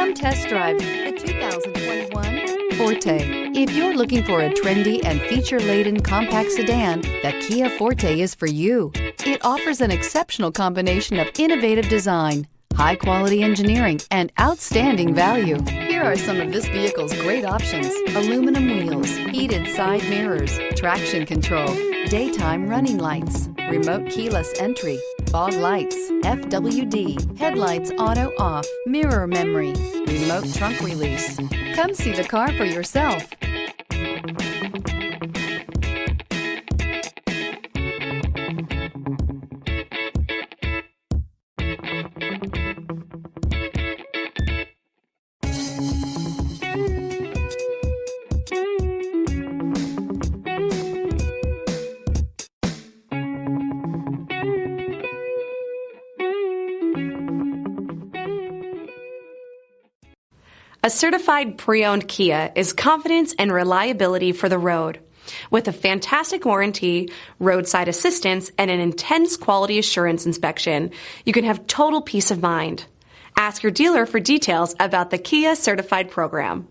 Come test drive the 2021 Forte. If you're looking for a trendy and feature-laden compact sedan, the Kia Forte is for you. It offers an exceptional combination of innovative design, high-quality engineering, and outstanding value. Here are some of this vehicle's great options: aluminum wheels, heated side mirrors, traction control, daytime running lights, remote keyless entry, fog lights, FWD, headlights auto off, mirror memory, remote trunk release. Come see the car for yourself. A certified pre-owned Kia is confidence and reliability for the road. With a fantastic warranty, roadside assistance, and an intense quality assurance inspection, you can have total peace of mind. Ask your dealer for details about the Kia Certified program.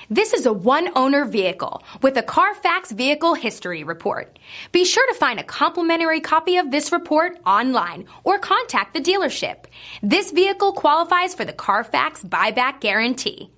This is a one-owner vehicle with a Carfax Vehicle History Report. Be sure to find a complimentary copy of this report online or contact the dealership. This vehicle qualifies for the Carfax Buyback Guarantee.